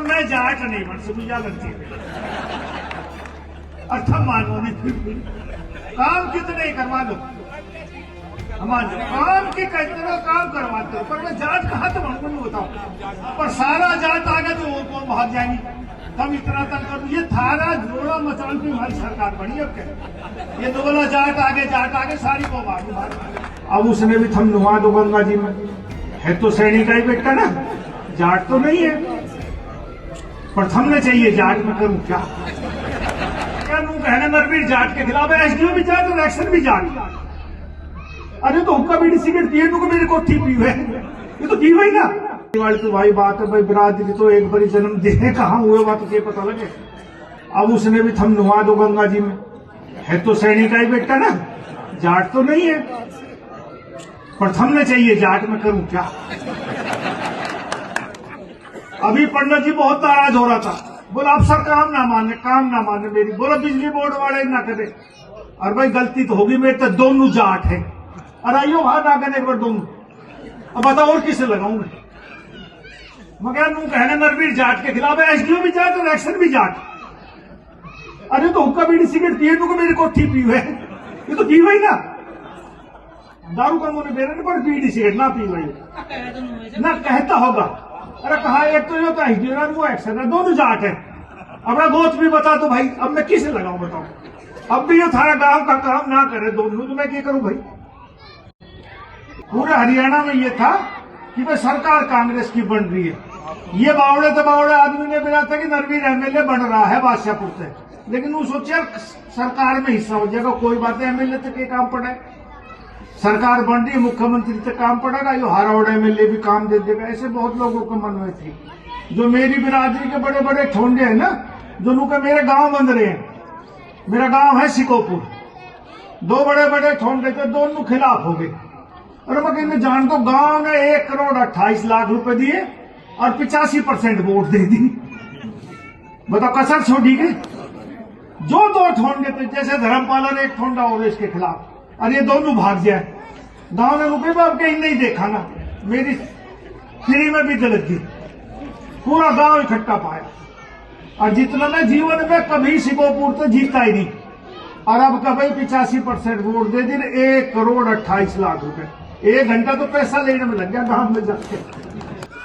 पर मैं जाट नहीं मन से पूजा करती अच्छा मानो नहीं काम कितने करवा लो हमारे काम के कितना काम करवाते हो पर मैं जाट कहा तो हमको नहीं बताओ पर सारा जाट आ गया तो वो कौन भाग जाएंगी हम इतना तक कर ये थारा जोड़ा मचान पे हमारी सरकार बनी अब क्या ये दोगला जाट आगे सारी को मारू अब उसने भी थम नुमा दो गंगा जी में है तो सैनिक का ही बेटा ना जाट तो नहीं है पर थमने चाहिए जाट में करूं क्या कहना नरवीर जाट के खिलाफ है एसडीओ भी जाट और एक्शन भी जाट अरे तो हुक्का बीड़ी सिगरेट पिए तो मेरे को ठीक पी है ये तो पी वही ना वाली तो भाई बात है भाई बिरादरी तो एक बारी जन्म देने कहाँ हुए बात तो पता लगे अब उसने भी थम नुमा दो गंगा जी में है तो सैनिक का ही बेटा ना जाट तो नहीं है पर थमने चाहिए जाट में करूं क्या अभी पंडित जी बहुत नाराज हो रहा था बोला अफसर काम ना माने मेरी बोला बिजली बोर्ड वाले ना करे और भाई गलती तो होगी मेरे तो दोनों जाट है और आइयो वहां ना करने एक बार दोनों अब बताओ और किसे लगाऊंगा मगर कहना नरवीर जाट के खिलाफ है एसडीओ भी जाट और एक्शन भी जाट अरे तो हुक्का बीड़ी सिगरेट पिए तो मेरे को ठीक पी है ये तो पी वही ना दारू का मुझे बेरे पर बीड़ी सिगरेट ना पी वही ना कहता होगा अरे कहा एक तो जो एसडीओ वो एक्शन है दोनों जाट है अपना गोच भी बता दो भाई अब मैं किसे लगाऊं बताओ अब भी ये थारा गांव का काम ना करे दोनों तो मैं क्या करूं भाई पूरे हरियाणा में ये था कि भाई सरकार कांग्रेस की बन रही है ये बावड़े तो बावड़े आदमी ने बिना था कि नरवीर एमएलए बन रहा है बादशाहपुर से लेकिन वो सोचे सरकार में हिस्सा हो जाएगा कोई बात है एमएलए तक के काम पड़े सरकार बन रही है मुख्यमंत्री तक काम पड़ेगा यो हारावड़ा एमएलए भी काम दे देगा ऐसे बहुत लोगों के मन में थी जो मेरी बिरादरी के बड़े बड़े ठोंडे हैं ना जो नुका मेरे गांव बन रहे हैं मेरा गांव है सिकोपुर दो बड़े बड़े ठोंडे थे दोनों खिलाफ हो गए और मैं जान तो गांव ने 1,28,00,000 रुपए दिए और 85% वोट दे दी बताओ कसर छोड़ी गई जो दो ठोंडे थे जैसे धर्मपाल एक ठोंडा और इसके खिलाफ और ये दोनों भाग जाए गांव ने रुपये बाब कहीं नहीं देखा ना मेरी फ्री में भी गलत थी पूरा गांव इकट्ठा पाया और जितना मैं जीवन में कभी सिकोपुर तो जीता ही नहीं और अब कभी 85% वोट दे दी 1,28,00,000 रुपए 1 घंटा तो पैसा लेने में लग गया गांव में जाके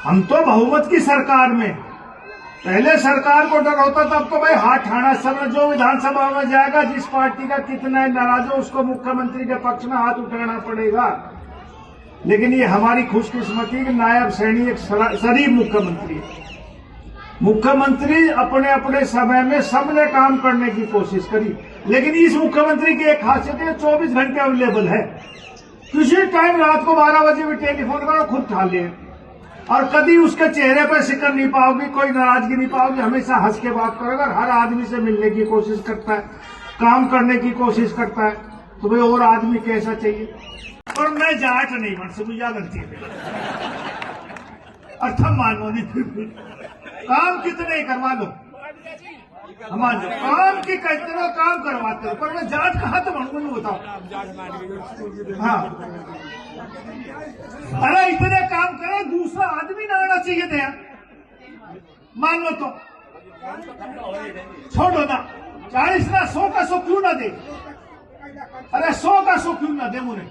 हम तो बहुमत की सरकार में पहले सरकार को डर होता था अब तो भाई हाथ ठाना सब जो विधानसभा में जाएगा जिस पार्टी का कितना नाराज हो उसको मुख्यमंत्री के पक्ष में हाथ उठाना पड़ेगा लेकिन ये हमारी खुशकिस्मती कि नायब सैनी एक शरीफ मुख्यमंत्री है मुख्यमंत्री अपने अपने समय में सबने काम करने की कोशिश करी लेकिन इस मुख्यमंत्री की एक खासियत है 24 घंटे अवेलेबल है किसी टाइम रात को 12 बजे भी टेलीफोन करो खुद उठा ले और कभी उसके चेहरे पर शिकन नहीं पाओगी कोई नाराजगी नहीं पाओगी हमेशा हंस के बात करेगा हर आदमी से मिलने की कोशिश करता है काम करने की कोशिश करता है तो भाई और आदमी कैसा चाहिए और मैं जाट नहीं मन से पूजा करती है अच्छा मानो नहीं काम कितने करवा लो हमारे काम के कितना काम करवाते हो पर मैं जाट कहा तो हमको नहीं बताओ हाँ अरे इतने काम करे दूसरा आदमी ना आना चाहिए था मान लो तो छोड़ो ना 40 ना 100 का 100 क्यों ना दे अरे 100 का 100 क्यों ना दे मुझे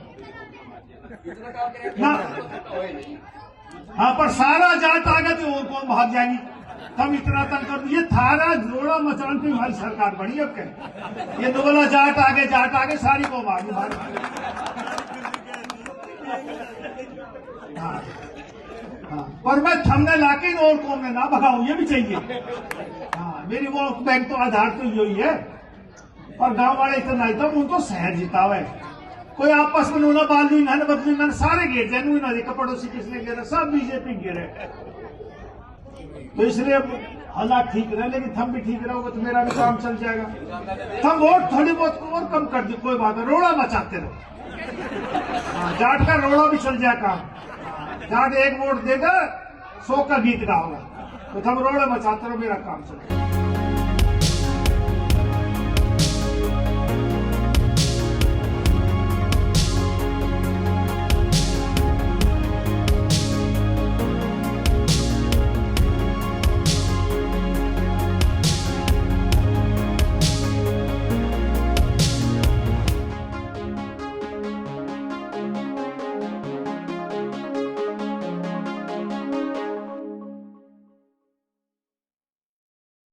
ना हाँ पर सारा जाट आ गया तो वो कौन भाग जाएंगी हम इतना तक कर ये थारा जोड़ा मचान पे हमारी सरकार बनी अब क्या ये दोगला जाट आगे सारी को मारू हाँ पर मैं थमने लाके और कौन में ना भगाऊं ये भी चाहिए हाँ मेरी वो बैंक तो आधार तो यही है और गांव वाले इतना नहीं था उन तो शहर जीता हुआ है कोई आपस में ना बालू ना बदलू मैंने सारे गिर जाए ना देखा पड़ोसी किसने गिरा सब बीजेपी गिरे तो इसलिए हालात ठीक रहे लेकिन थम भी ठीक रहोगे तो मेरा भी काम चल जाएगा हम वोट थोड़ी बहुत और कम कर दी कोई बात है रोड़ा मचाते रहो जाट का रोड़ा भी चल जाए काम जाट एक वोट देगा 100 का गीत गाओगे तो थम रोड़ा मचाते रहो मेरा काम चलेगा।